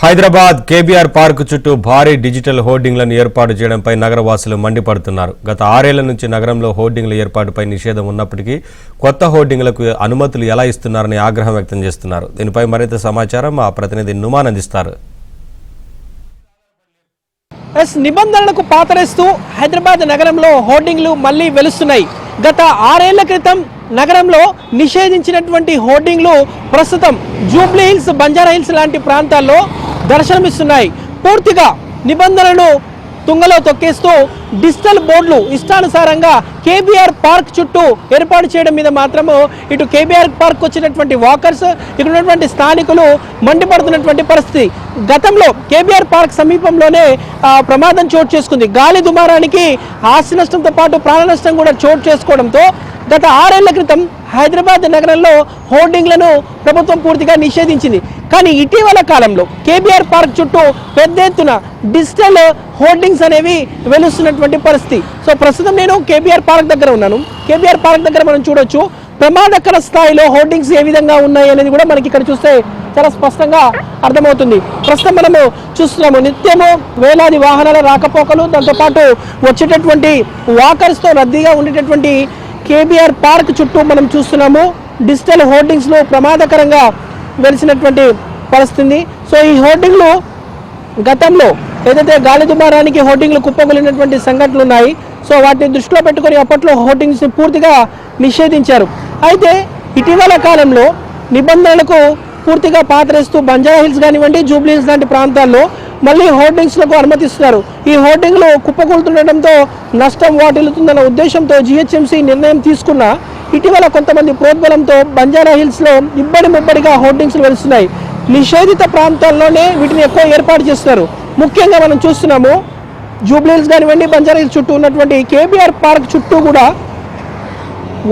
Hyderabad KBR park చుట్టూ భారీ digital హోర్డింగ్లను ఏర్పాటు చేయడంపై నగరవాసులు మండిపడుతున్నారు. గత 6 ఏళ్ల నుంచి నగరంలో హోర్డింగ్ల ఏర్పాటుపై నిషేధం ఉన్నప్పటికీ కొత్త హోర్డింగ్లకు అనుమతులు ఎలా ఇస్తున్నారని ఆగ్రహం వ్యక్తం చేస్తున్నారు. దీనిపై మరింత సమాచారం మా ప్రతినిధి నుమాన్ అందిస్తారు. నిబంధనలకు పాతరేస్తూ హైదరాబాద్ నగరంలో హోర్డింగ్లు మళ్లీ వెలుస్తున్నాయి. గత 6 ఏళ్ల క్రితం నగరంలో నిషేధించినటువంటి హోర్డింగ్లు ప్రస్తుతం జూబ్లీ హిల్స్, బంజారా హిల్స్ లాంటి ప్రాంతాల్లో దర్శనమిస్తున్నాయి. పూర్తిగా నిబంధనలను తుంగలో తొక్కేస్తూ డిజిటల్ బోర్డులు ఇష్టానుసారంగా కేబీఆర్ పార్క్ చుట్టూ ఏర్పాటు చేయడం మీద మాత్రము ఇటు కేబీఆర్ పార్క్ వచ్చినటువంటి వాకర్స్, ఇక్కడ ఉన్నటువంటి స్థానికులు మండిపడుతున్నటువంటి పరిస్థితి. గతంలో కేబీఆర్ పార్క్ సమీపంలోనే ప్రమాదం చోటు చేసుకుంది. గాలి దుమారానికి ఆస్తి నష్టంతో పాటు ప్రాణ నష్టం కూడా చోటు చేసుకోవడంతో గత 6 ఏళ్ల క్రితం హైదరాబాద్ నగరంలో హోర్డింగ్లను ప్రభుత్వం పూర్తిగా నిషేధించింది. కానీ ఇటీవల కాలంలో కేబీఆర్ పార్క్ చుట్టూ పెద్ద ఎత్తున డిజిటల్ హోర్డింగ్స్ అనేవి వెలుస్తున్నటువంటి పరిస్థితి. సో ప్రస్తుతం నేను కేబీఆర్ పార్క్ దగ్గర ఉన్నాను. కేబీఆర్ పార్క్ దగ్గర మనం చూడొచ్చు ప్రమాదకర స్థాయిలో హోర్డింగ్స్ ఏ విధంగా ఉన్నాయి అనేది కూడా మనకి ఇక్కడ చూస్తే చాలా స్పష్టంగా అర్థమవుతుంది. ప్రస్తుతం మనము చూస్తున్నాము నిత్యము వేలాది వాహనాల రాకపోకలు, దాంతోపాటు వచ్చేటటువంటి వాకర్స్తో రద్దీగా ఉండేటటువంటి కేబీఆర్ పార్క్ చుట్టూ మనం చూస్తున్నాము డిజిటల్ హోర్డింగ్స్లో ప్రమాదకరంగా వెలిసినటువంటి పరిస్థితి. సో ఈ హోర్డింగ్లు గతంలో ఏదైతే గాలి దుమారానికి హోర్డింగ్లు కుప్పగొలినటువంటి సంఘటనలు ఉన్నాయి. సో వాటిని దృష్టిలో పెట్టుకొని అప్పట్లో హోర్డింగ్స్ని పూర్తిగా నిషేధించారు. అయితే ఇటీవల కాలంలో నిబంధనలకు పూర్తిగా పాతరేస్తూ బంజారా హిల్స్ కానివ్వండి, జూబ్లీ హిల్స్ లాంటి ప్రాంతాల్లో మళ్ళీ హోర్డింగ్స్లకు అనుమతిస్తున్నారు. ఈ హోర్డింగ్లు కుప్పకూలుతుండటంతో నష్టం వాటిల్లుతుందన్న ఉద్దేశంతో జీహెచ్ఎంసీ నిర్ణయం తీసుకున్న ఇటీవల కొంతమంది ప్రోద్బలంతో బంజారా హిల్స్లో ముబ్బడిగా హోర్డింగ్స్లు వెలుస్తున్నాయి. నిషేధిత ప్రాంతాల్లోనే వీటిని ఎక్కువ ఏర్పాటు చేస్తున్నారు. ముఖ్యంగా మనం చూస్తున్నాము జూబ్లీ హిల్స్ కానివ్వండి, బంజారా హిల్స్ చుట్టూ ఉన్నటువంటి కేబీఆర్ పార్క్ చుట్టూ కూడా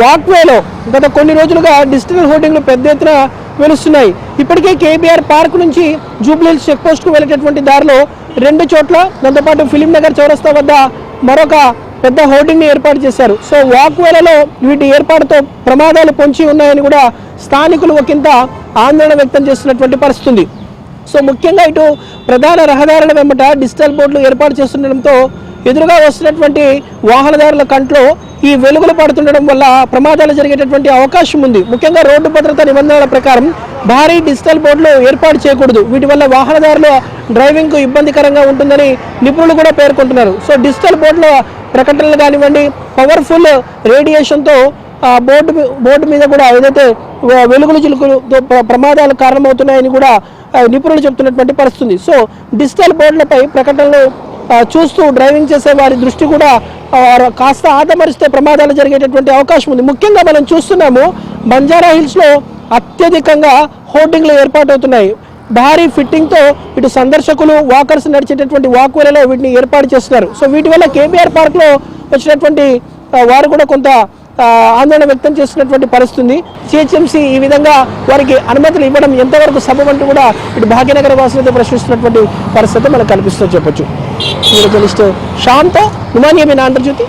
వాక్వేలో గత కొన్ని రోజులుగా డిజిటల్ హోర్డింగ్లు పెద్ద ఎత్తున వెలుస్తున్నాయి. ఇప్పటికే కేబీఆర్ పార్క్ నుంచి జూబ్లీ హిల్స్ చెక్ పోస్ట్కు వెళ్ళేటటువంటి దారిలో 2 చోట్ల, దాంతోపాటు ఫిలిం నగర్ చౌరస్తా వద్ద మరొక పెద్ద హోర్డింగ్ని ఏర్పాటు చేశారు. సో వాక్వేలలో వీటి ఏర్పాటుతో ప్రమాదాలు పొంచి ఉన్నాయని కూడా స్థానికులు ఒకంత ఆందోళన వ్యక్తం చేస్తున్నటువంటి పరిస్థితి ఉంది. సో ముఖ్యంగా ఇటు ప్రధాన రహదారుల వెంబట డిజిటల్ బోర్డులు ఏర్పాటు చేస్తుండడంతో ఎదురుగా వస్తున్నటువంటి వాహనదారుల కంట్లో ఈ వెలుగులు పడుతుండడం వల్ల ప్రమాదాలు జరిగేటటువంటి అవకాశం ఉంది. ముఖ్యంగా రోడ్డు భద్రతా నిబంధనల ప్రకారం భారీ డిజిటల్ బోర్డులు ఏర్పాటు చేయకూడదు. వీటి వల్ల వాహనదారుల డ్రైవింగ్కు ఇబ్బందికరంగా ఉంటుందని నిపుణులు కూడా పేర్కొంటున్నారు. సో డిజిటల్ బోర్డుల ప్రకటనలు కానివ్వండి, పవర్ఫుల్ రేడియేషన్తో బోర్డు మీద కూడా ఏదైతే వెలుగులు చిలుకులతో ప్రమాదాలు కారణమవుతున్నాయని కూడా నిపుణులు చెప్తున్నటువంటి పరిస్థితి. సో డిజిటల్ బోర్డులపై ప్రకటనలు చూస్తూ డ్రైవింగ్ చేసే వారి దృష్టి కూడా కాస్త ఆదమరిస్తే ప్రమాదాలు జరిగేటటువంటి అవకాశం ఉంది. ముఖ్యంగా మనం చూస్తున్నాము బంజారా హిల్స్లో అత్యధికంగా హోర్డింగ్లు ఏర్పాటవుతున్నాయి. భారీ ఫిట్టింగ్తో ఇటు సందర్శకులు, వాకర్స్ నడిచేటటువంటి వాక్వేలలో వీటిని ఏర్పాటు చేస్తున్నారు. సో వీటి వల్ల కేబీఆర్ పార్క్లో వచ్చినటువంటి వారు కూడా కొంత ఆందోళన వ్యక్తం చేస్తున్నటువంటి పరిస్థితి. జీహెచ్ఎంసీ ఈ విధంగా వారికి అనుమతులు ఇవ్వడం ఎంతవరకు సబబంటూ కూడా ఇటు భాగ్యనగర వాసులతో ప్రశ్నిస్తున్నటువంటి పరిస్థితి మనకు కనిపిస్తుందని చెప్పొచ్చు. జర్నలిస్ట్ శ్యామ్తో నుమాన్, ఆంధ్రజ్యోతి.